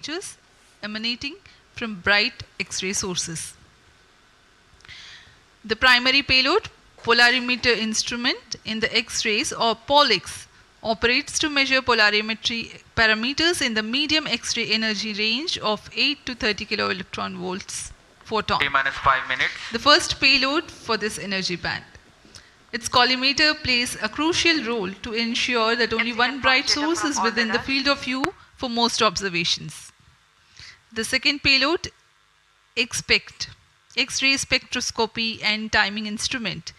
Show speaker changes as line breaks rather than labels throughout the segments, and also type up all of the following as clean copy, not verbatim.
signatures emanating from bright X-ray sources. The primary payload, polarimeter instrument in the X-rays or POLIX, operates to measure polarimetry parameters in the medium X-ray energy range of 8 to 30 kiloelectron volts photon.
T-minus 5 minutes.
The first payload for this energy band. Its collimator plays a crucial role to ensure that only one bright source is within the field of view for most observations. The second payload, XPECT, X-ray spectroscopy and timing instrument,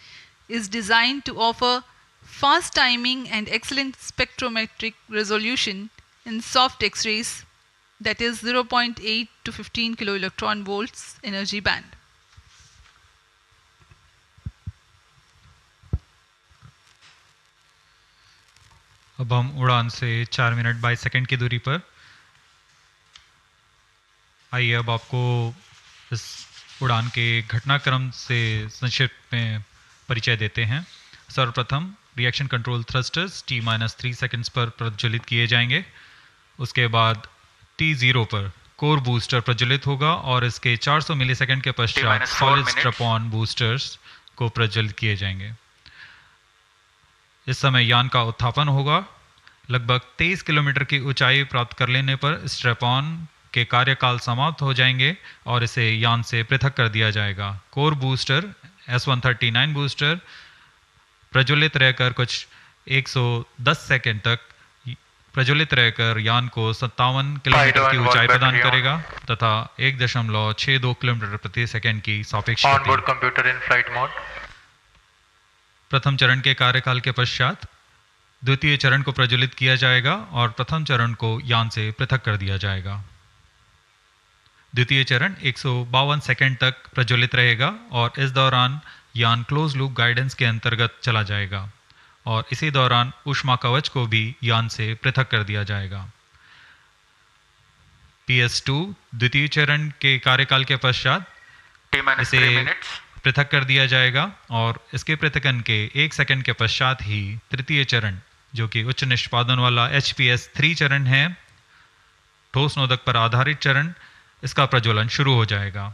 is designed to offer fast timing and excellent spectrometric resolution in soft X-rays, that is 0.8 to 15 kiloelectron volts energy band.
अब हम उड़ान से 4 minute 22 second की दूरी पर। आइए अब आपको इस उड़ान के घटनाक्रम से संक्षिप्त में परिचय देते हैं। सर्वप्रथम reaction control thrusters T-3 seconds पर प्रज्वलित किए जाएंगे। उसके बाद T0 पर कोर बूस्टर प्रज्वलित होगा और इसके 400 मिलीसेकंड के पश्चात सॉलिड स्ट्रैप-ऑन बूस्टर्स को प्रज्वलित किए जाएंगे। इस समय यान का उत्थापन होगा। लगभग 23 किलोमीटर की ऊंचाई प्राप्त कर लेने पर स्ट्रैप-ऑन के कार्यकाल समाप्त हो जाएंगे और इसे यान से पृथक कर दिया जाएगा। कोर बूस्टर S139 बूस्टर प्रज्वलित रहकर कुछ 110 सेकंड तक प्रज्वलित रहकर यान को 57 किलोमीटर की ऊंचाई प्रदान करेगा तथा 1.62 किलोमीटर प्रति सेकंड की सापेक्ष
onboard computer in flight mode.
प्रथम चरण के कार्यकाल के पश्चात द्वितीय चरण को प्रज्वलित किया जाएगा और प्रथम चरण को यान से पृथक कर दिया जाएगा। द्वितीय चरण 152 सेकंड तक प्रज्वलित रहेगा और इस दौरान यान क्लोज लूप गाइडेंस के अंतर्गत चला जाएगा और इसी दौरान ऊष्मा कवच को भी यान से पृथक कर दिया जाएगा। PS2 द्वितीय चरण के कार्यकाल के पश्चात इसे पृथक कर दिया जाएगा और इसके पृथकन के 1 सेकंड के पश्चात ही तृतीय चरण, जो कि उच्च निष्पादन वाला HPS3 चरण है, ठोस नोदक पर आधारित चरण, इसका प्रज्वलन शुरू हो जाएगा।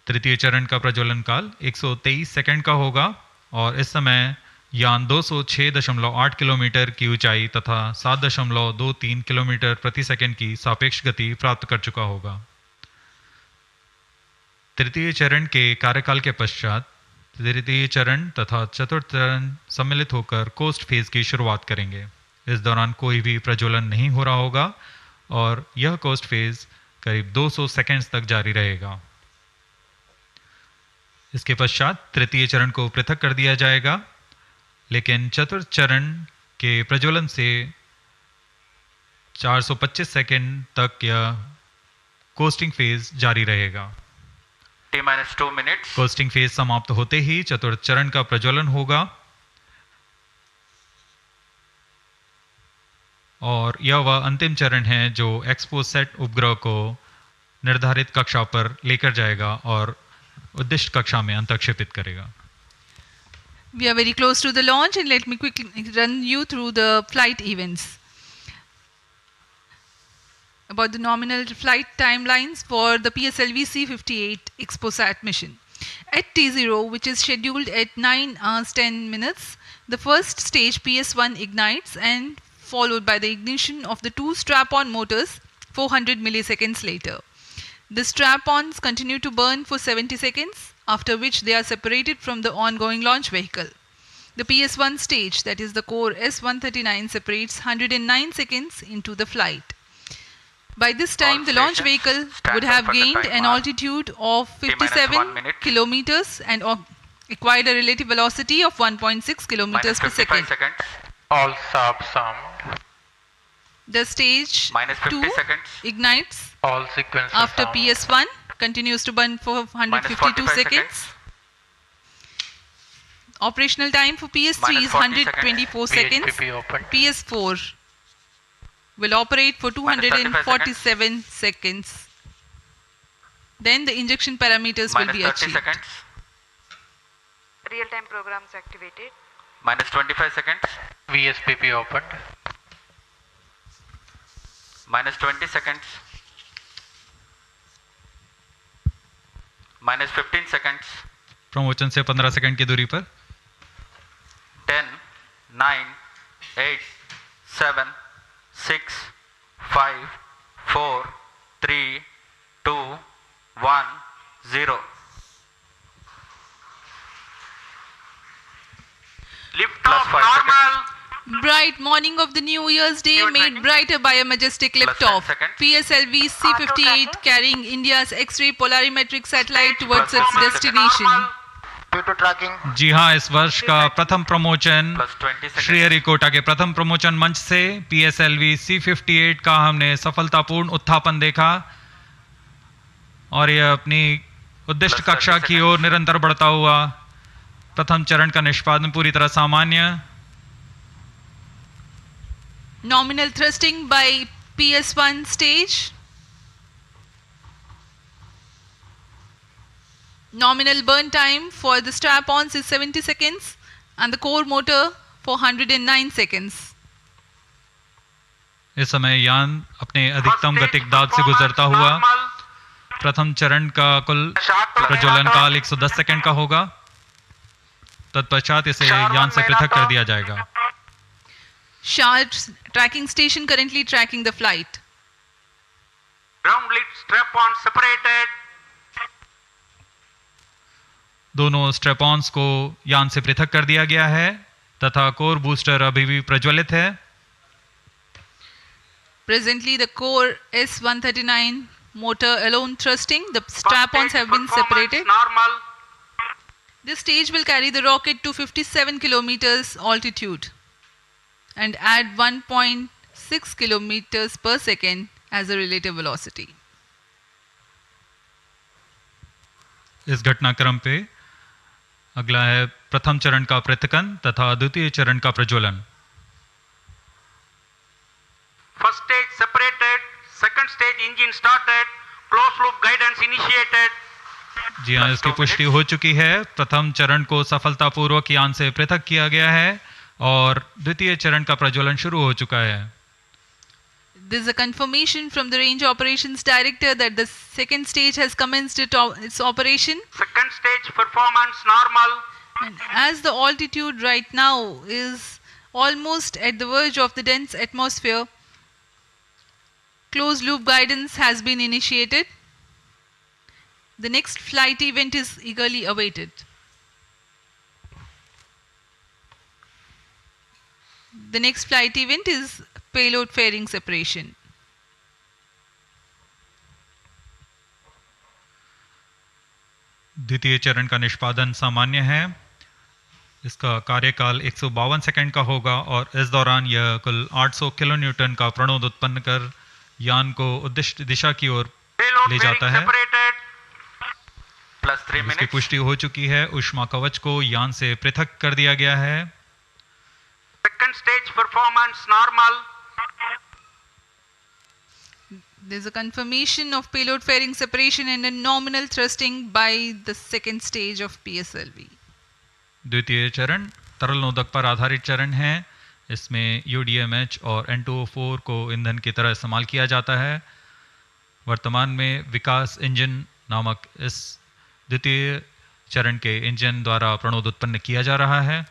तृतीय चरण का प्रज्वलन काल 123 सेकंड का होगा और इस समय यान 206.8 किलोमीटर की ऊंचाई तथा 7.23 किलोमीटर प्रति सेकंड की सापेक्ष गति प्राप्त कर चुका होगा। तृतीय चरण के कार्यकाल के पश्चात तृतीय चरण तथा चतुर्थ चरण सम्मिलित होकर कोस्ट फेज की शुरुआत करेंगे। इस दौरान कोई भी प्रज्वलन नहीं हो रहा होगा और यह कोस्ट फेज करीब 200 सेकंड्स तक जारी रहेगा। इसके पश्चात तृतीय चरण को पृथक कर दिया जाएगा, लेकिन चतुर्थ चरण के प्रज्वलन से 425 सेकंड तक यह कोस्टिंग फेज जारी रहेगा।
T-2 minutes.
कोस्टिंग फेज समाप्त होते ही चतुर्थ चरण का प्रज्वलन होगा और यह वह अंतिम चरण है जो XPoSat उपग्रह को निर्धारित कक्षा पर लेकर जाएगा और उद्दिष्ट कक्षा में अंतक्षेपित करेगा।
We are very close to the launch and let me quickly run you through the flight events. About the nominal flight timelines for the PSLV C-58 XPoSat mission. At T0, which is scheduled at 9 hours 10 minutes, the first stage PS1 ignites and followed by the ignition of the two strap-on motors 400 milliseconds later. The strap-ons continue to burn for 70 seconds, after which they are separated from the ongoing launch vehicle. The PS1 stage, that is the core S139, separates 109 seconds into the flight. By this time, the launch vehicle would have gained an altitude of 57 kilometers and acquired a relative velocity of 1.6 kilometers per second.
All sub sound.
The stage 2 ignites
All sequences
after
sound.
PS1, continues to burn for 152 seconds. Operational time for PS3 is 124 seconds. PS4 will operate for 247 seconds. Then the injection parameters will be achieved.
Seconds.
Real-time programs activated.
-25 seconds. VSPP opened. minus 20 seconds, minus 15 seconds,
प्रमोचन से 15 second की दूरी पर
10, 9, 8, 7, 6, 5, 4, 3, 2, 1, 0. Lift
Plus
off
5
normal.
Bright morning of the New Year's Day
You're
made
tracking?
brighter by a majestic
Plus 10
liftoff.
seconds.
PSLV C-58
tracking?
carrying India's X-ray polarimetric satellite towards its
Plus 10
destination.
Normal. Due to tracking.
जी हाँ, इस वर्ष का प्रथम प्रमोचन
Plus 20 seconds.
Sriharikota के प्रथम प्रमोचन मंच से PSLV C-58 का हमने सफलतापूर्ण उत्थापन देखा और यह अपनी उद्दिष्ट
Plus 30
कक्षा की ओर निरंतर बढ़ता हुआ। प्रथम चरण का निष्पादन पूरी तरह सामान्य।
Nominal thrusting by PS1 stage. Nominal burn time for the strap-ons is 70 seconds and the core motor for 109 seconds.
इस समय यान अपने अधिकतम गतिक दाब से गुजरता हुआ। प्रथम चरण का कुल प्रज्वलन काल 110 सेकंड का होगा। तत्पश्चात इसे यान से पृथक कर दिया जाएगा।
Shard tracking station currently tracking the flight.
Ground lead strap-on separated.
दोनों स्ट्रैप-ऑन्स को यान से पृथक कर दिया गया है तथा कोर बूस्टर अभी भी प्रज्वलित है।
Presently the core S139 motor alone thrusting. The strap-ons have been separated.
Normal.
This stage will carry the rocket to 57 kilometers altitude and add 1.6 kilometers per second as a relative velocity.
इस घटनाक्रम पे अगला है प्रथम चरण का पृथकन तथा द्वितीय चरण का प्रज्वलन।
First stage separated. Second stage engine started. Closed loop guidance initiated.
जी हाँ, इसकी पुष्टि हो चुकी है। प्रथम चरण को सफलतापूर्वक यान से पृथक किया गया है और द्वितीय चरण का प्रज्वलन शुरू हो चुका है।
There is a confirmation from the range operations director that the second stage has commenced its operation,
Second stage performance normal.
and as the altitude right now is almost at the verge of the dense atmosphere, closed loop guidance has been initiated. The next flight event is eagerly awaited. The next flight event is payload fairing separation.
द्वितीय चरण का निष्पादन सामान्य है। इसका कार्यकाल 152 second का होगा और इस दौरान यह कुल 800 किलोन्यूटन का प्रणोद उत्पन्न कर यान को उद्दिष्ट दिशा की ओर
Payload
ले
fairing
जाता है।
separated.
Plus 3
इसकी
minutes.
पुष्टि हो चुकी है। ऊष्मा कवच को यान से पृथक कर दिया गया है।
Second stage performance normal.
There is a confirmation of payload fairing separation and a nominal thrusting by the second stage of PSLV.
द्वितीय चरण तरल नोदक पर आधारित चरण है। इसमें UDMH और N2O4 को ईंधन की तरह इस्तेमाल किया जाता है। वर्तमान में विकास इंजन नामक इस द्वितीय चरण के इंजन द्वारा प्रणोद उत्पन्न किया जा रहा है।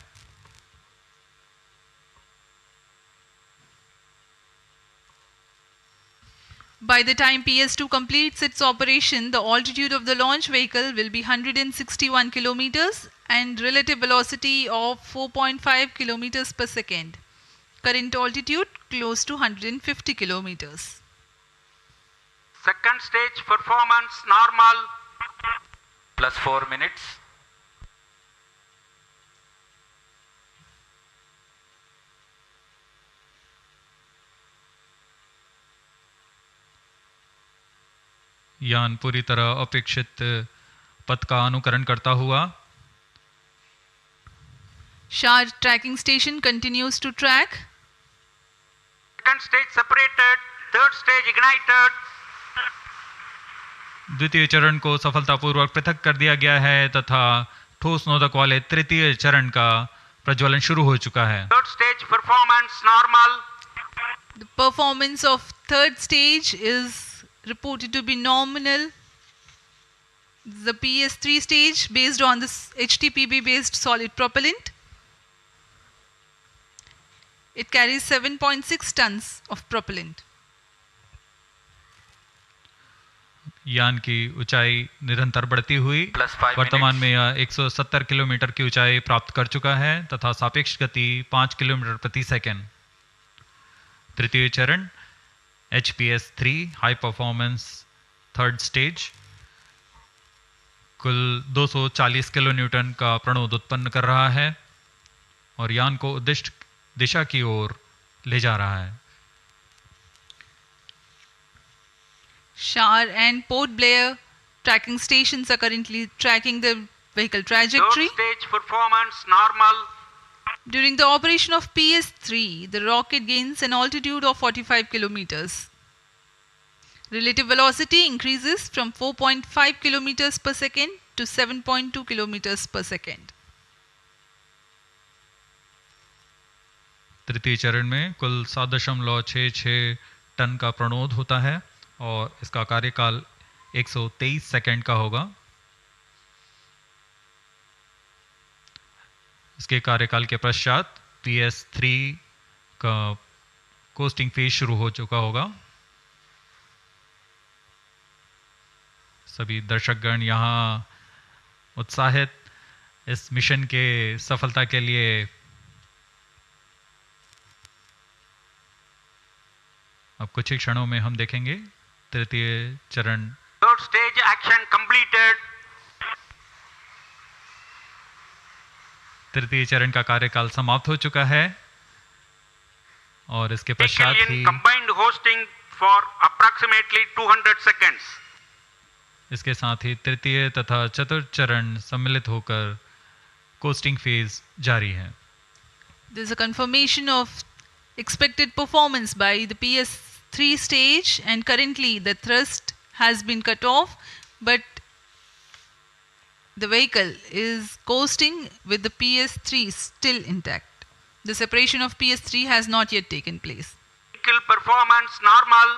By the time PS2 completes its operation, the altitude of the launch vehicle will be 161 kilometers and relative velocity of 4.5 kilometers per second. Current altitude close to 150 kilometers.
Second stage performance normal.
Plus 4 minutes.
यान पूरी तरह अपेक्षित पथ का अनुकरण करता हुआ
Shard tracking station continues to track.
Second stage separated. Third stage ignited.
द्वितीय चरण को सफलतापूर्वक पृथक कर दिया गया है तथा ठोस नोदक वाले तृतीय चरण का प्रज्वलन शुरू हो चुका है।
Third stage performance normal.
The performance of third stage is reported to be nominal. The PS3 stage based on this HTPB based solid propellant. It carries 7.6 tons of propellant.
यान की ऊंचाई निरंतर बढ़ती हुई
+5
वर्तमान
minutes.
में यह 170 किलोमीटर की ऊंचाई प्राप्त कर चुका है तथा सापेक्ष गति 5 किलोमीटर प्रति सेकंड। तृतीय चरण HPS3 high performance third stage कुल 240 किलो न्यूटन का प्रणोद उत्पन्न कर रहा है और यान को उद्दिष्ट दिशा की ओर ले जा रहा है।
Shar and Port Blair tracking stations are currently tracking the vehicle
Third
trajectory.
stage performance normal.
During the operation of PS3, the rocket gains an altitude of 45 kilometers. Relative velocity increases from 4.5 kilometers per second to 7.2 kilometers per second.
तृतीय चरण में कुल 7.66 ton का प्रणोद होता है और इसका कार्यकाल 123 सेकंड का होगा। इसके कार्यकाल के पश्चात PS3 का कोस्टिंग फेज शुरू हो चुका होगा। सभी दर्शकगण यहाँ उत्साहित इस मिशन के सफलता के लिए अब कुछ ही क्षणों में हम देखेंगे तृतीय चरण।
Third stage action completed.
तृतीय चरण का कार्यकाल समाप्त हो चुका है और इसके पश्चात
Vehicle
he
in combined hosting for approximately 200 seconds.
इसके साथ ही तृतीय तथा चतुर्थ चरण सम्मिलित होकर कोस्टिंग फेज जारी है।
There is a confirmation of expected performance by the PS3 stage, and currently the thrust has been cut off, but the vehicle is coasting with the PS3 still intact. The separation of PS3 has not yet taken place.
Vehicle performance normal.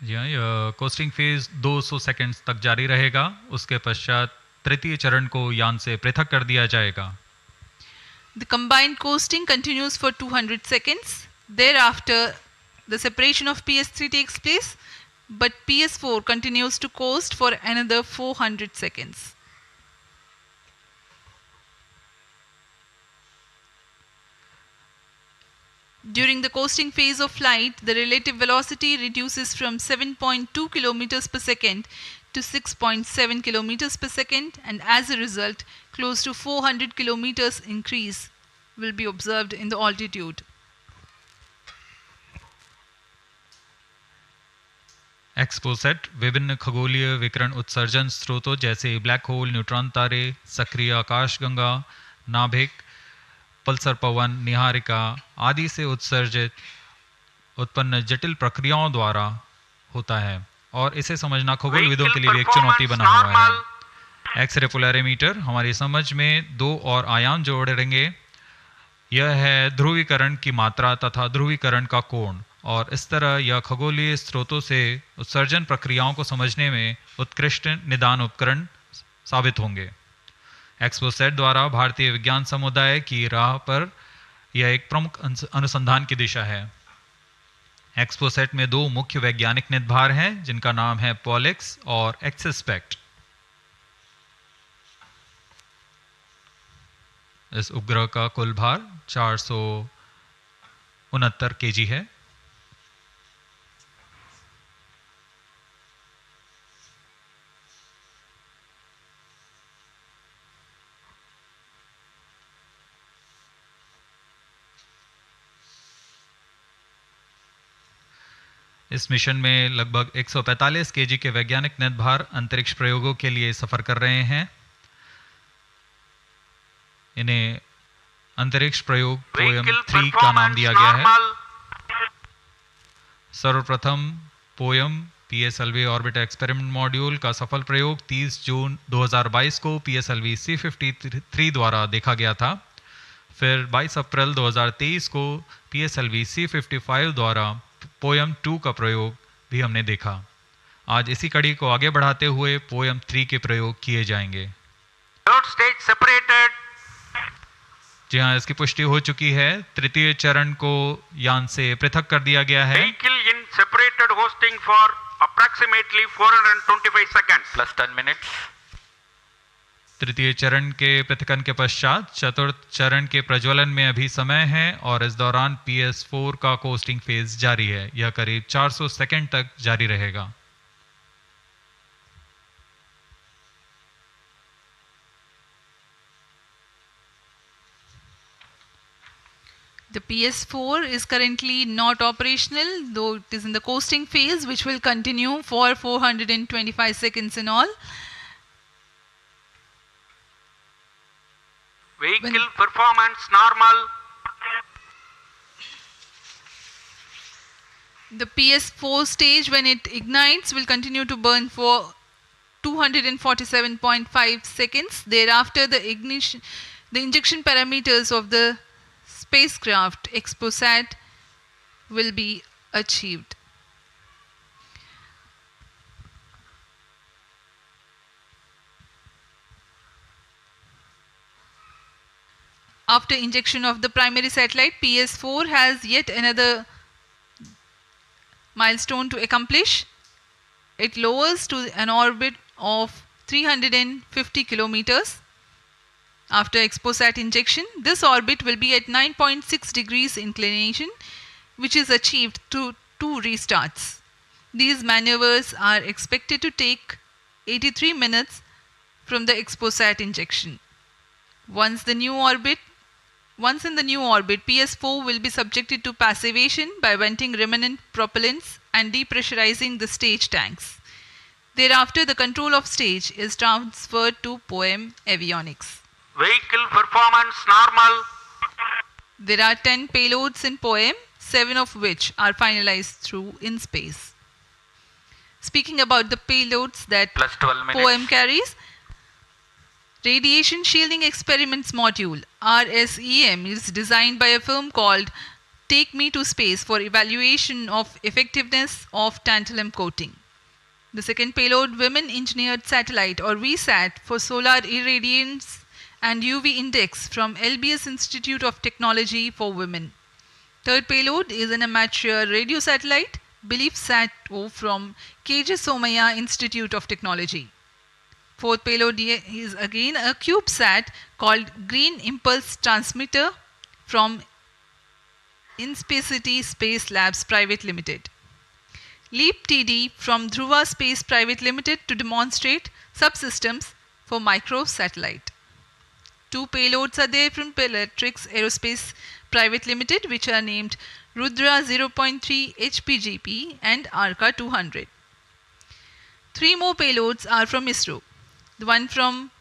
यह costing phase 200 seconds तक जारी रहेगा। उसके पश्चात तृतीय चरण को यान से पृथक कर दिया जाएगा।
The combined coasting continues for 200 seconds. Thereafter, the separation of PS3 takes place, but PS4 continues to coast for another 400 seconds. During the coasting phase of flight, the relative velocity reduces from 7.2 kilometers per second to 6.7 kilometers per second, and as a result, close to 400 kilometers increase will be observed in the altitude.
XPoSat विभिन्न खगोलीय विकिरण उत्सर्जन स्रोतों जैसे black hole, neutron तारे, सक्रिय आकाशगंगा, नाभिक, पल्सर पवन, निहारिका आदि से उत्सर्जित उत्पन्न जटिल प्रक्रियाओं द्वारा होता है और इसे समझना खगोलविदों के लिए भी एक चुनौती बना हुआ है। एक्सरे पोलैरिमीटर हमारी समझ में दो और आयाम जोड़ेंगे। यह है ध्रुवीकरण की मात्रा तथा ध्रुवीकरण का कोण, और इस तरह यह खगोलीय स्रोतों से उत्सर्जन प्रक्रियाओं को समझने में उत्कृष्ट निदान उपकरण साबित होंगे। XPoSat द्वारा भारतीय विज्ञान समुदाय की राह पर यह एक प्रमुख अनुसंधान की दिशा है। XPoSat में दो मुख्य वैज्ञानिक निदभार हैं जिनका नाम है पॉलिक्स और एक्सस्पेक्ट। इस उपग्रह का कुल भार 469 kg है। इस मिशन में लगभग 145 kg के वैज्ञानिक निदभार अंतरिक्ष प्रयोगों के लिए सफर कर रहे हैं। इन्हें अंतरिक्ष प्रयोग पोयम 3 का नाम दिया गया है। सर्वप्रथम poem PSLV orbiter experiment module का सफल प्रयोग 30 जून 2022 को PSLV C53 द्वारा देखा गया था। फिर 22 अप्रैल 2023 को PSLV C55 द्वारा पोयम 2 का प्रयोग भी हमने देखा। आज इसी कड़ी को आगे बढ़ाते हुए पोयम 3 के प्रयोग किए जाएंगे।
Third stage separated.
जी हाँ, इसकी पुष्टि हो चुकी है। तृतीय चरण को यान से पृथक कर दिया गया है।
Vehicle in separated hosting for approximately 425 seconds.
Plus 10 minutes.
तृतीय चरण के पृथकन के पश्चात चतुर्थ चरण के प्रज्वलन में अभी समय है और इस दौरान PS4 का कोस्टिंग फेज जारी है। यह करीब 400 सेकंड तक जारी रहेगा।
The PS4 is currently not operational, though it is in the coasting phase, which will continue for 425 seconds in all.
Vehicle performance normal.
The PS4 stage, when it ignites, will continue to burn for 247.5 seconds. Thereafter, the injection parameters of the spacecraft XPoSat will be achieved. After injection of the primary satellite, PS4 has yet another milestone to accomplish. It lowers to an orbit of 350 kilometers. After XPoSat injection, this orbit will be at 9.6 degrees inclination, which is achieved through 2 restarts. These maneuvers are expected to take 83 minutes from the XPoSat injection. Once in the new orbit, PS4 will be subjected to passivation by venting remnant propellants and depressurizing the stage tanks. Thereafter, the control of stage is transferred to POEM avionics.
Vehicle performance normal.
There are 10 payloads in POEM, 7 of which are finalized through in space. Speaking about the payloads that
Plus 12 minutes.
POEM carries, Radiation Shielding Experiments Module RSEM is designed by a firm called Take Me to Space for evaluation of effectiveness of tantalum coating. The second payload, Women Engineered Satellite or VSAT for solar irradiance and UV index from LBS Institute of Technology for Women. Third payload is an amateur radio satellite, BeliefSat-O from KJ Somaya Institute of Technology. Fourth payload is again a CubeSat called Green Impulse Transmitter from Inspacity Space Labs Private Limited. LEAP TD from Dhruva Space Private Limited to demonstrate subsystems for microsatellite. 2 payloads are there from Pelatrix Aerospace Private Limited, which are named Rudra 0.3 HPGP and Arca 200. 3 more payloads are from ISRO. The one from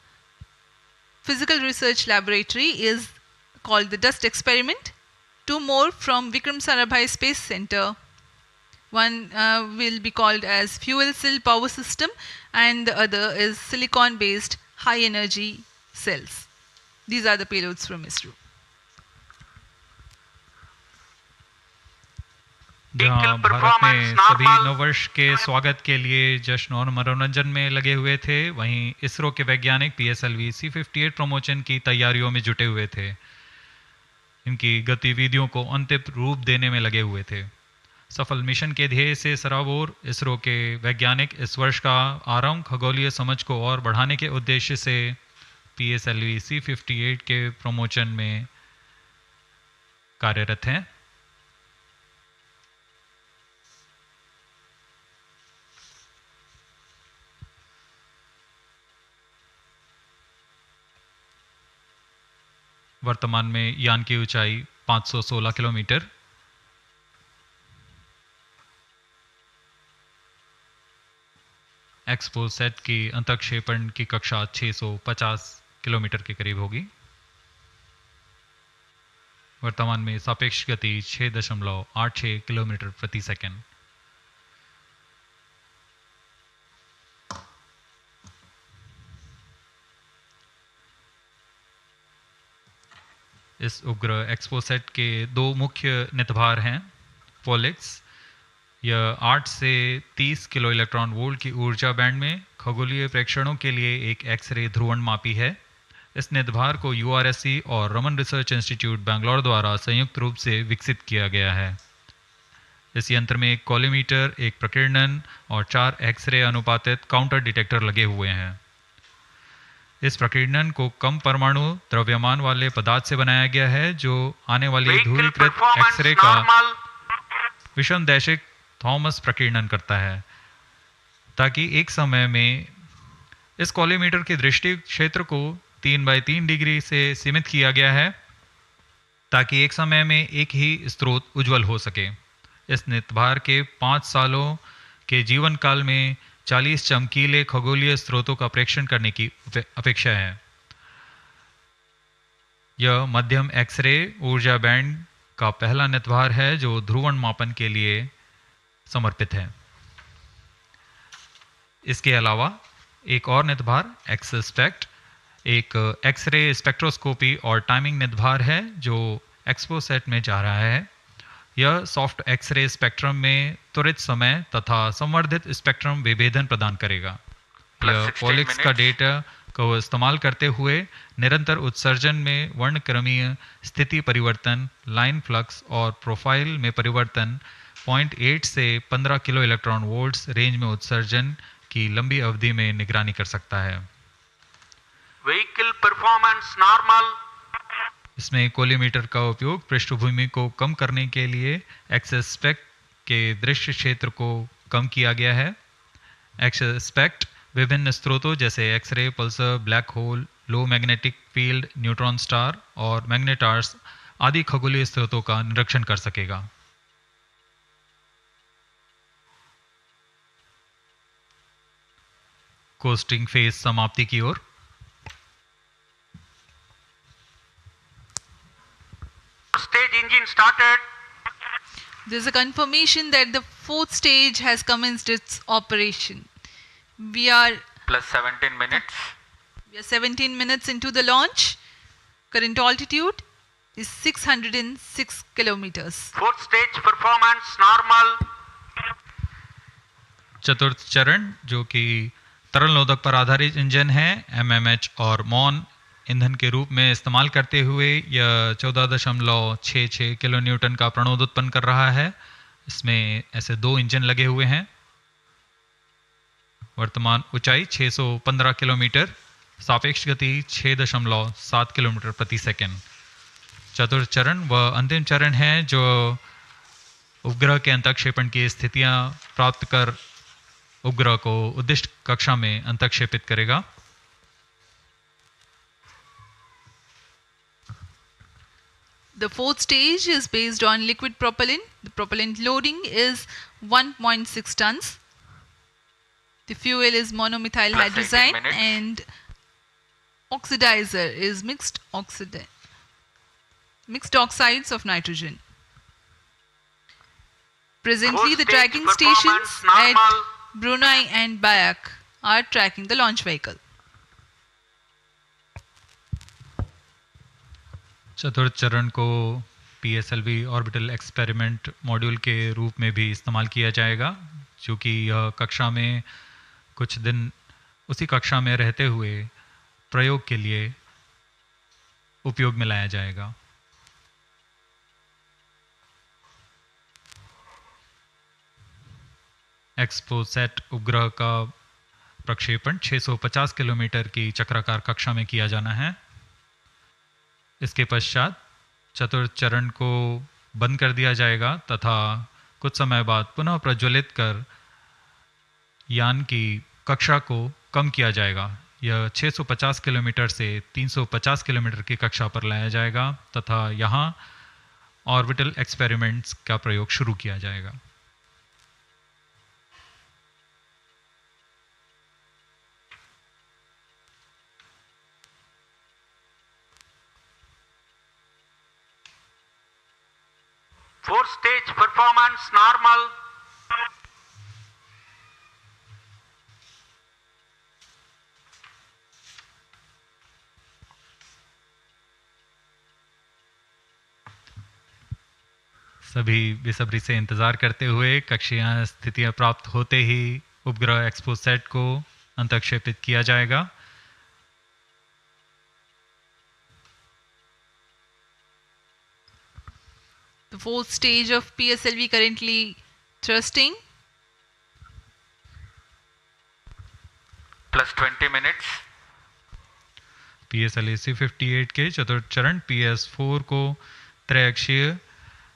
Physical Research Laboratory is called the Dust Experiment. 2 more from Vikram Sarabhai Space Center. One will be called as Fuel Cell Power System and the other is Silicon Based High Energy Cells. These are the payloads from ISRO.
जहाँ भारत में सभी नववर्ष के स्वागत के लिए जश्न और मनोरंजन में लगे हुए थे, वहीं इसरो के वैज्ञानिक PSLV C58 प्रमोशन की तैयारियों में जुटे हुए थे। इनकी गतिविधियों को अंतिम रूप देने में लगे हुए थे। सफल मिशन के ध्येय से सराबोर इसरो के वैज्ञानिक इस वर्ष का आरंभ खगोलीय समझ को और बढ़ाने के उद्देश्य से PSLV C58 के प्रमोशन में कार्यरत हैं। वर्तमान में यान की ऊंचाई 516 किलोमीटर, एक्सपोसैट की अंतःक्षेपण की कक्षा 650 किलोमीटर के करीब होगी। वर्तमान में सापेक्ष गति 6.86 किलोमीटर प्रति सेकंड। इस उपग्रह एक्सपोसेट के दो मुख्य नितभार हैं। पोलिक्स, यह 8 से 30 किलो इलेक्ट्रॉन वोल्ट की ऊर्जा बैंड में खगोलीय प्रेक्षणों के लिए एक एक्सरे ध्रुवण मापी है। इस नितभार को URSC और रमन रिसर्च इंस्टीट्यूट बैंगलोर द्वारा संयुक्त रूप से विकसित किया गया है। इस यंत्र में एक कॉलीमीटर, एक प्रकीर्णन और 4 एक्सरे अनुपातित काउंटर डिटेक्टर लगे हुए हैं। इस प्रकीर्णन को कम परमाणु द्रव्यमान वाले पदार्थ से बनाया गया है, जो आने वाली
Vehicle
ध्रुवीकृत
performance
एक्सरे का
normal.
विषमदैशिक थॉमस प्रकीर्णन करता है, ताकि एक समय में इस कॉलीमीटर के दृष्टि क्षेत्र को 3/3 डिग्री से सीमित किया गया है, ताकि एक समय में एक ही स्रोत उज्जवल हो सके। इस नितभार के 5 सालों के जीवन काल में 40 चमकीले खगोलीय स्रोतों का प्रेक्षण करने की अपेक्षा है। यह मध्यम एक्सरे ऊर्जा बैंड का पहला नितभार है जो ध्रुवण मापन के लिए समर्पित है। इसके अलावा एक और नितभार एक्सस्पेक्ट एक एक्सरे स्पेक्ट्रोस्कोपी और टाइमिंग नितभार है जो एक्सपोसेट में जा रहा है। यह सॉफ्ट एक्सरे स्पेक्ट्रम में त्वरित समय तथा संवर्धित स्पेक्ट्रम विभेदन प्रदान करेगा। यह पॉलिक्स का डेटा को इस्तेमाल करते हुए निरंतर उत्सर्जन में वर्णक्रमीय स्थिति परिवर्तन, लाइन फ्लक्स और प्रोफाइल में परिवर्तन, 0.8 से 15 किलो इलेक्ट्रॉन वोल्ट्स रेंज में उत्सर्जन की लंबी अवधि में निगरानी कर सकता है।
Vehicle performance normal.
इसमें कोलीमीटर का उपयोग पृष्ठभूमि को कम करने के लिए एक्सस्पेक्ट के दृश्य क्षेत्र को कम किया गया है। एक्सस्पेक्ट विभिन्न स्रोतों जैसे एक्सरे, पल्सर, ब्लैक होल, लो मैग्नेटिक फील्ड, न्यूट्रॉन स्टार और मैग्नेटार्स आदि खगोलीय स्रोतों का निरीक्षण कर सकेगा। कोस्टिंग फेज समाप्ति की ओर।
Stage engine started.
There's a confirmation that the fourth stage has commenced its operation. We are
Plus 17 minutes.
17 minutes into the launch. Current altitude is 606 kilometers.
Fourth stage performance normal.
चतुर्थ चरण जो कि तरल नोदक पर आधारित engine है, MMH और मॉन ईंधन के रूप में इस्तेमाल करते हुए यह 14.66 किलो न्यूटन का प्रणोद उत्पन्न कर रहा है। इसमें ऐसे 2 इंजन लगे हुए हैं। वर्तमान ऊंचाई 615 किलोमीटर, सापेक्ष गति 6.7 किलोमीटर प्रति सेकंड। चतुर्थ चरण वह अंतिम चरण है जो उपग्रह के अंतःक्षेपण की स्थितियां प्राप्त कर उपग्रह को उद्दिष्ट कक्षा में अंतःक्षेपित करेगा।
The fourth stage is based on liquid propellant. The propellant loading is 1.6 tons. The fuel is monomethyl
Plus 18
hydrazine
minutes.
and oxidizer is mixed oxides of nitrogen. Presently,
Fourth
the
stage
tracking
performance
stations
normal.
at Brunei and Bayak are tracking the launch vehicle.
चतुर्थ चरण को PSLV orbital experiment module के रूप में भी इस्तेमाल किया जाएगा, क्योंकि यह कक्षा में कुछ दिन उसी कक्षा में रहते हुए प्रयोग के लिए उपयोग में लाया जाएगा। एक्सपोसैट उपग्रह का प्रक्षेपण 650 किलोमीटर की चक्राकार कक्षा में किया जाना है। इसके पश्चात चतुर्थ चरण को बंद कर दिया जाएगा तथा कुछ समय बाद पुनः प्रज्वलित कर यान की कक्षा को कम किया जाएगा। यह 650 किलोमीटर से 350 किलोमीटर की कक्षा पर लाया जाएगा तथा यहाँ ऑर्बिटल एक्सपेरिमेंट्स का प्रयोग शुरू किया जाएगा।
Fourth stage performance normal.
सभी बेसब्री से इंतज़ार करते हुए कक्षीय स्थितियां प्राप्त होते ही उपग्रह एक्सपोसैट को अंतक्षेपित किया जाएगा।
The fourth stage of PSLV currently thrusting.
Plus 20 minutes.
PSLV 58 के चतुर्थ चरण PS4 को त्रैअक्षीय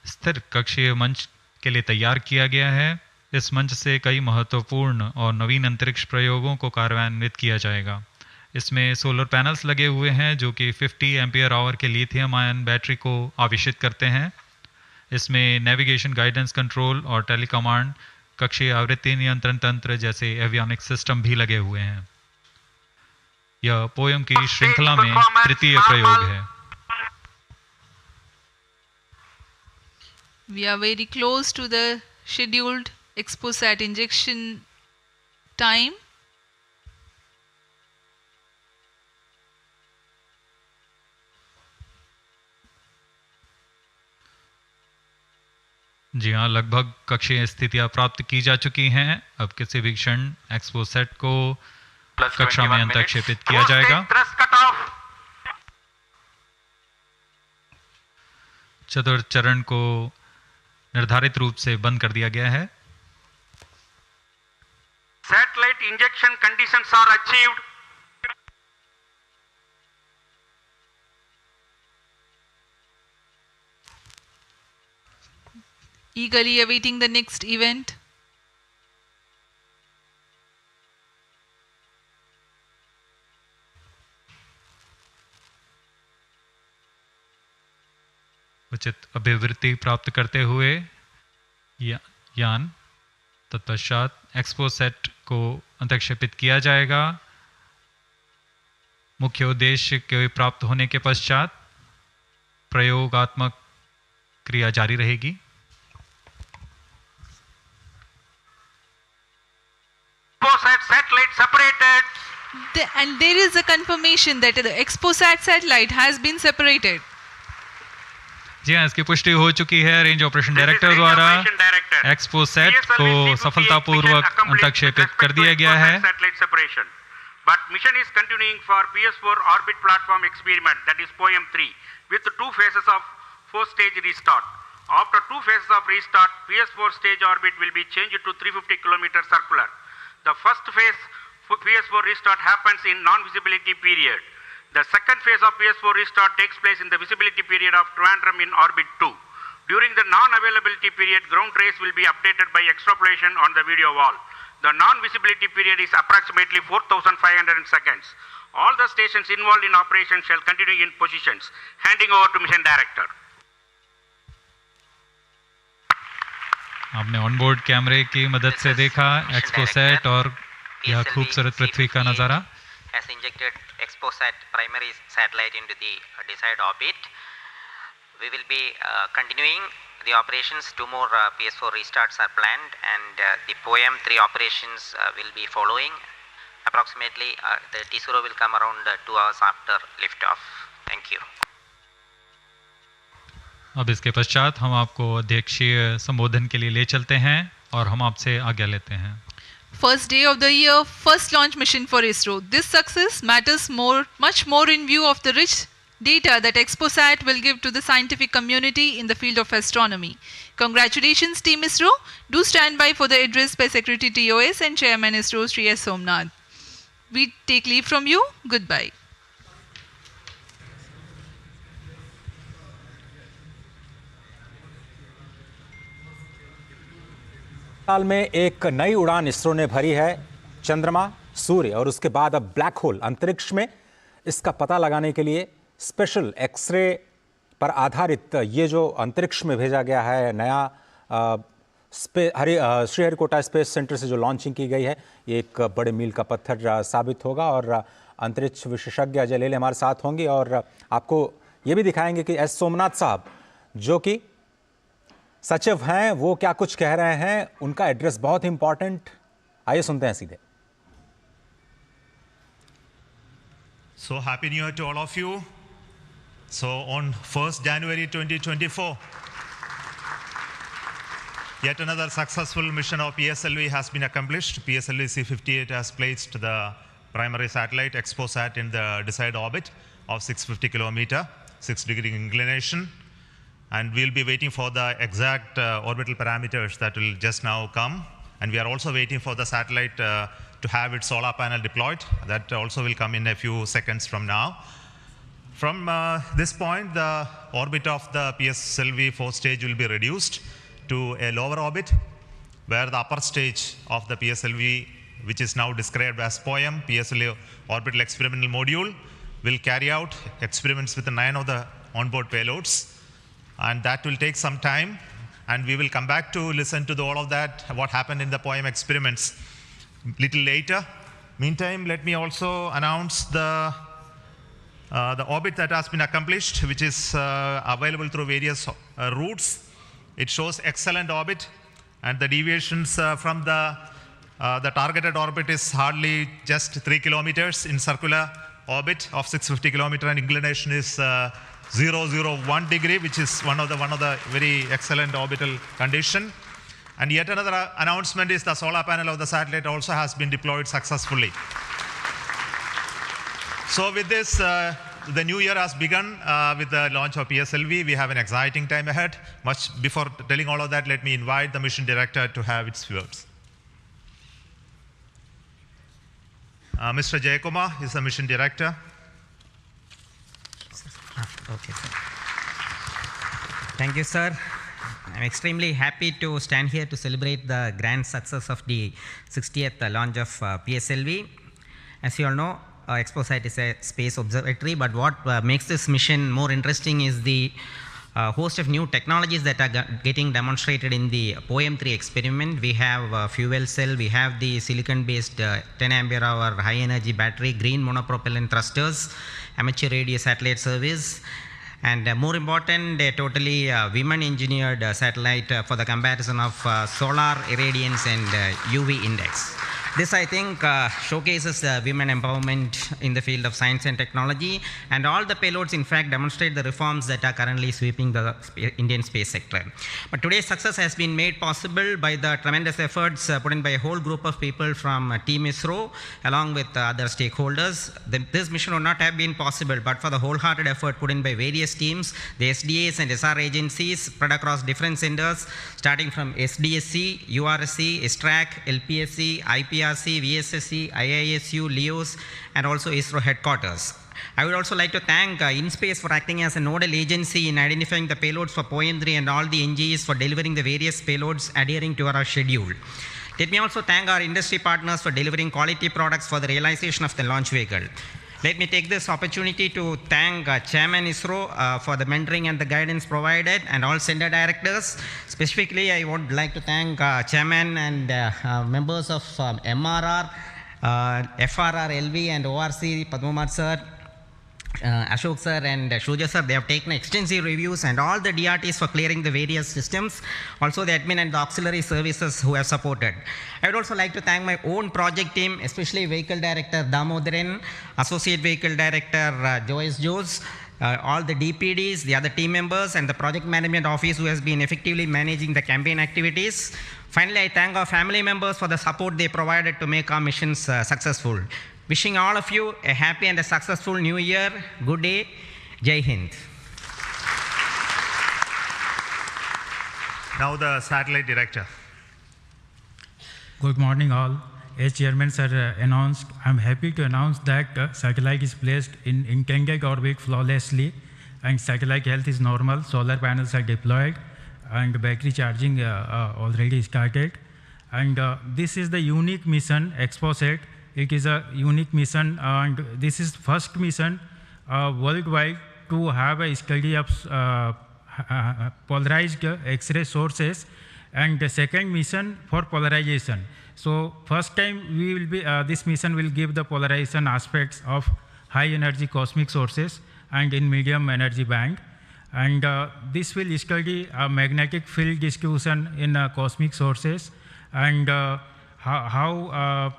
स्थिर कक्षीय मंच के लिए तैयार किया गया है। इस मंच से कई महत्वपूर्ण और नवीन अंतरिक्ष प्रयोगों को कार्यान्वित किया जाएगा। इसमें सोलर पैनल्स लगे हुए हैं जो कि 50 एम्पियर आवर के लिथियम आयन बैटरी को आवेशित करते हैं। इसमें नेविगेशन, गाइडेंस, कंट्रोल और टेलीकमांड, कक्षीय आवृत्ति नियंत्रण तंत्र जैसे एवियोनिक सिस्टम भी लगे हुए हैं। यह पोयम की श्रृंखला में तृतीय प्रयोग है।
We are very close to the scheduled XPoSat injection time.
जी हाँ, लगभग कक्षीय स्थितियां प्राप्त की जा चुकी हैं। अब किसी भी क्षण एक्सपोसैट को कक्षा में अंतक्षेपित किया जाएगा। चतुर्थ चरण को निर्धारित रूप से बंद कर दिया गया है।
Satellite injection conditions are achieved.
Eagerly awaiting the next event.
उचित अभिवृत्ति प्राप्त करते हुए यान तत्पश्चात एक्सपोसैट को अंतक्षेपित किया जाएगा। मुख्य उद्देश्य के प्राप्त होने के पश्चात प्रयोगात्मक क्रिया जारी रहेगी।
XPoSat satellite separated.
And there is a confirmation that the XPoSat satellite has been separated.
जी हाँ, इसकी पुष्टि हो चुकी है रेंज ऑपरेशन डायरेक्टर द्वारा। एक्सपोसैट को सफलतापूर्वक अंतक्षेपित कर दिया गया है।
But mission is continuing for PS4 orbit platform experiment, that is POEM 3, with 2 phases of 4-stage restart. After 2 phases of restart, PS4 stage orbit will be changed to 350 km circular. The first phase PS4 restart happens in non-visibility period. The second phase of PS4 restart takes place in the visibility period of Trivandrum in orbit 2. During the non-availability period, ground trace will be updated by extrapolation on the video wall. The non-visibility period is approximately 4,500 seconds. All the stations involved in operation shall continue in positions. Handing over to mission director.
आपने onboard कैमरे की मदद से देखा XPoSat और यह खूबसूरत पृथ्वी का नज़ारा।
Has injected XPoSat primary satellite into the desired orbit. We will be continuing the operations. 2 more PS4 restarts are planned, and the POEM 3 operations will be following. Approximately, the T0 will come around 2 hours after liftoff. Thank you.
अब इसके पश्चात हम आपको अध्यक्षीय संबोधन के लिए ले चलते हैं और हम आपसे आज्ञा लेते हैं।
First day of the year, first launch mission for ISRO. This success matters much more in view of the rich data that XPoSat will give to the scientific community in the field of astronomy. Congratulations, Team ISRO. Do stand by for the address by Secretary TOS and Chairman ISRO, Sri S. Somnath. We take leave from you. Goodbye.
साल में एक नई उड़ान इसरो ने भरी है। चंद्रमा, सूर्य और उसके बाद अब ब्लैक होल अंतरिक्ष में। इसका पता लगाने के लिए स्पेशल एक्सरे पर आधारित ये जो अंतरिक्ष में भेजा गया है नया श्रीहरिकोटा स्पेस सेंटर से जो लॉन्चिंग की गई है, ये एक बड़े मील का पत्थर साबित होगा। और अंतरिक्ष विशेषज्ञ अजय लेले हमारे साथ होंगे और आपको ये भी दिखाएंगे कि एस सोमनाथ साहब जो कि सचिव हैं वो क्या कुछ कह रहे हैं। उनका एड्रेस बहुत इंपॉर्टेंट, आइए सुनते हैं सीधे।
So happy new year to all of you. So on 1st January 2024, Yet another successful mission of PSLV has been accomplished. PSLV C-58 has placed the primary satellite XPoSat in the desired orbit of 650 kilometer, 6-degree inclination. And we'll be waiting for the exact orbital parameters that will just now come. And we are also waiting for the satellite to have its solar panel deployed. That also will come in a few seconds from now. From this point, the orbit of the PSLV 4th stage will be reduced to a lower orbit, where the upper stage of the PSLV, which is now described as POEM, PSLV Orbital Experimental Module, will carry out experiments with 9 of the onboard payloads. And that will take some time, and we will come back to listen to all of that, what happened in the POEM experiments little later. Meantime, let me also announce the orbit that has been accomplished, which is available through various routes. It shows excellent orbit, and the deviations from the targeted orbit is hardly just 3 kilometers in circular orbit of 650 kilometer, and inclination is 001 degree, which is one of the very excellent orbital condition. And yet another announcement is the solar panel of the satellite also has been deployed successfully. So with this, the new year has begun with the launch of PSLV. We have an exciting time ahead. Much before telling all of that, let me invite the mission director to have its words. Mr. Jayakumar is the mission director.
Okay, sir. Thank you, sir. I'm extremely happy to stand here to celebrate the grand success of the 60th launch of PSLV. As you all know, XPoSat is a space observatory, but what makes this mission more interesting is the host of new technologies that are getting demonstrated in the POEM-3 experiment. We have fuel cell, we have the silicon-based 10 ampere hour high energy battery, green monopropellant thrusters, amateur radio satellite service, and more important, a totally women-engineered satellite for the comparison of solar irradiance and UV index. This, I think, showcases women empowerment in the field of science and technology, and all the payloads, in fact, demonstrate the reforms that are currently sweeping the Indian space sector. But today's success has been made possible by the tremendous efforts put in by a whole group of people from Team ISRO, along with other stakeholders. This mission would not have been possible but for the wholehearted effort put in by various teams, the SDAs and SR agencies spread across different centers, starting from SDSC, URSC, ISTRAC, LPSC, IPRC, VSSC, IISU, LEOS, and also ISRO headquarters. I would also like to thank InSpace for acting as a nodal agency in identifying the payloads for POEM-3 and all the NGEs for delivering the various payloads adhering to our schedule. Let me also thank our industry partners for delivering quality products for the realization of the launch vehicle. Let me take this opportunity to thank Chairman ISRO for the mentoring and the guidance provided, and all center directors. Specifically, I would like to thank Chairman and members of MRR, FRR, LV, and ORC, Padmamar sir, Ashok sir and Shuja sir. They have taken extensive reviews, and all the DRTs for clearing the various systems, also the admin and the auxiliary services who have supported. I would also like to thank my own project team, especially Vehicle Director Damodaran, Associate Vehicle Director Joyce Jose, all the DPDs, the other team members, and the Project Management Office who has been effectively managing the campaign activities. Finally, I thank our family members for the support they provided to make our missions successful. Wishing all of you a happy and a successful new year. Good day. Jai Hind.
Now the satellite director.
Good morning all. As Chairman sir announced, I'm happy to announce that satellite is placed in intended orbit flawlessly, and satellite health is normal, solar panels are deployed, and battery charging already started. And this is the unique mission, XPoSat. It is a unique mission, and this is first mission worldwide to have a study of polarized X-ray sources, and the second mission for polarization. So first time we will be, this mission will give the polarization aspects of high energy cosmic sources and in medium energy band. And this will study magnetic field distribution in cosmic sources, and how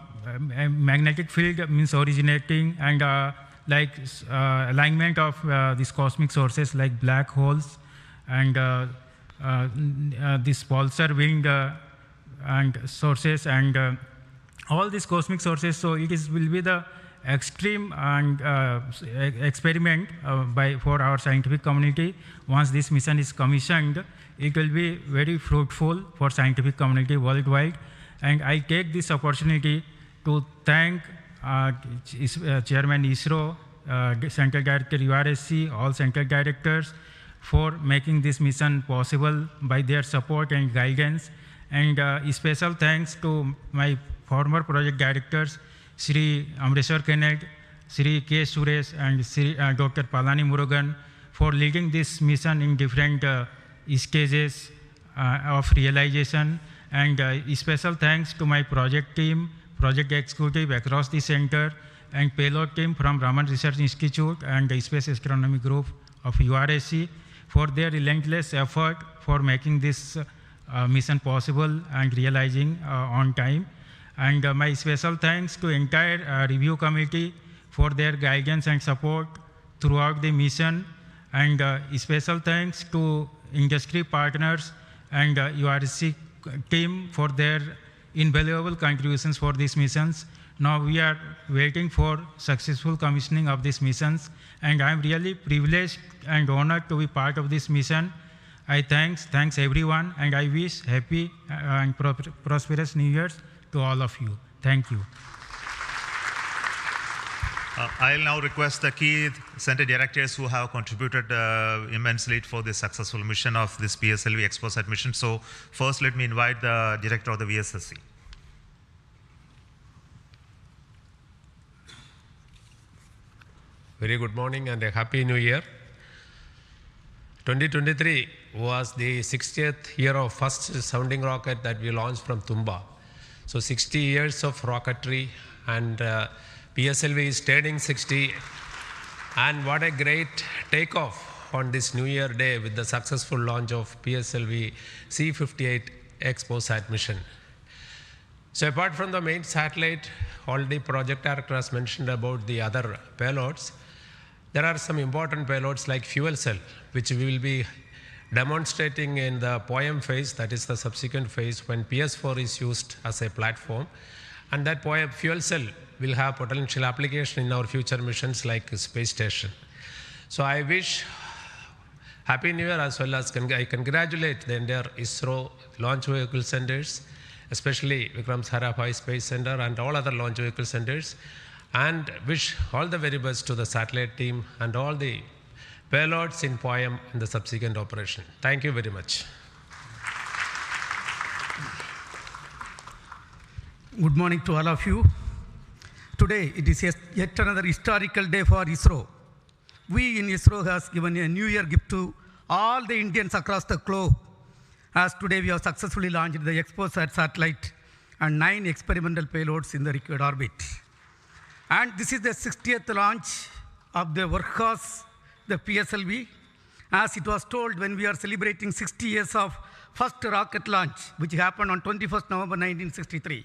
magnetic field means originating, and alignment of these cosmic sources like black holes and this pulsar wind and sources and all these cosmic sources. So it will be the extreme and experiment for our scientific community. Once this mission is commissioned, it will be very fruitful for scientific community worldwide. And I take this opportunity to thank Chairman ISRO, Central Director URSC, all Central Directors for making this mission possible by their support and guidance. And special thanks to my former project directors, Shri Amreshwar Kenneth, Shri K. Suresh, and Shri Dr. Palani Murugan for leading this mission in different stages of realization. And special thanks to my project team, project executive across the center, and payload team from Raman Research Institute and the Space Astronomy Group of URSC for their relentless effort for making this mission possible and realizing on time. And my special thanks to entire review committee for their guidance and support throughout the mission. And special thanks to industry partners and URSC team for their invaluable contributions for these missions. Now we are waiting for successful commissioning of these missions, and I am really privileged and honored to be part of this mission. I thanks everyone, and I wish happy and prosperous New Year's to all of you. Thank you.
I'll now request the key center directors who have contributed immensely for the successful mission of this PSLV XPoSat mission. So first, let me invite the director of the VSSC.
Very good morning and a happy new year. 2023 was the 60th year of first sounding rocket that we launched from Tumba. So 60 years of rocketry, and PSLV is turning 60. And what a great takeoff on this New Year day with the successful launch of PSLV C58 XPoSat mission. So apart from the main satellite, already project director has mentioned about the other payloads. There are some important payloads like fuel cell, which we will be demonstrating in the POEM phase, that is the subsequent phase when PS4 is used as a platform. And that POEM fuel cell will have potential application in our future missions like space station. So I wish Happy New Year, as well as I congratulate the entire ISRO launch vehicle centers, especially Vikram Sarabhai Space Center and all other launch vehicle centers, and wish all the very best to the satellite team and all the payloads in POEM in the subsequent operation. Thank you very much.
Good morning to all of you. Today it is yet another historical day for ISRO. We in ISRO has given a New Year gift to all the Indians across the globe, as today we have successfully launched the XPoSat satellite and 9 experimental payloads in the required orbit. And this is the 60th launch of the workhorse, the PSLV. As it was told when we are celebrating 60 years of first rocket launch, which happened on 21st November 1963.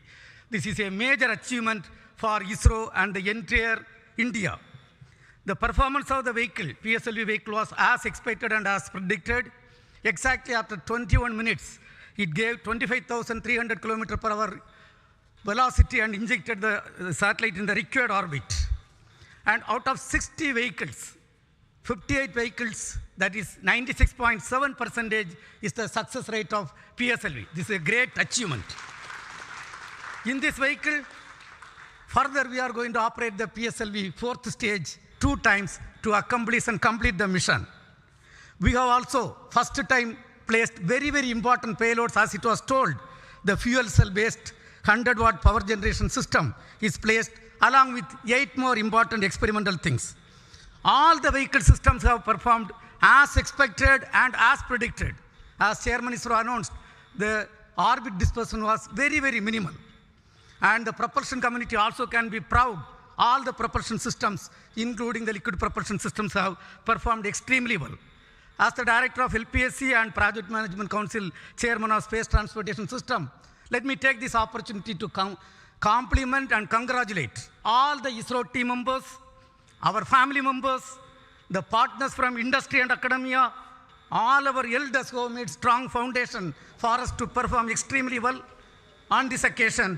This is a major achievement for ISRO and the entire India. The performance of the vehicle, PSLV vehicle, was as expected and as predicted. Exactly after 21 minutes, it gave 25,300 km/h velocity and injected the satellite in the required orbit. And out of 60 vehicles, 58 vehicles, that is 96.7% is the success rate of PSLV. This is a great achievement. In this vehicle, further we are going to operate the PSLV 4th stage 2 times to accomplish and complete the mission. We have also first time placed very, very important payloads, as it was told. The fuel cell based 100-watt power generation system is placed along with 8 more important experimental things. All the vehicle systems have performed as expected and as predicted. As Chairman ISRO announced, the orbit dispersion was very, very minimal. And the propulsion community also can be proud. All the propulsion systems, including the liquid propulsion systems, have performed extremely well. As the Director of LPSC and Project Management Council, Chairman of Space Transportation System, let me take this opportunity to compliment and congratulate all the ISRO team members, our family members, the partners from industry and academia, all our elders who made strong foundation for us to perform extremely well. On this occasion,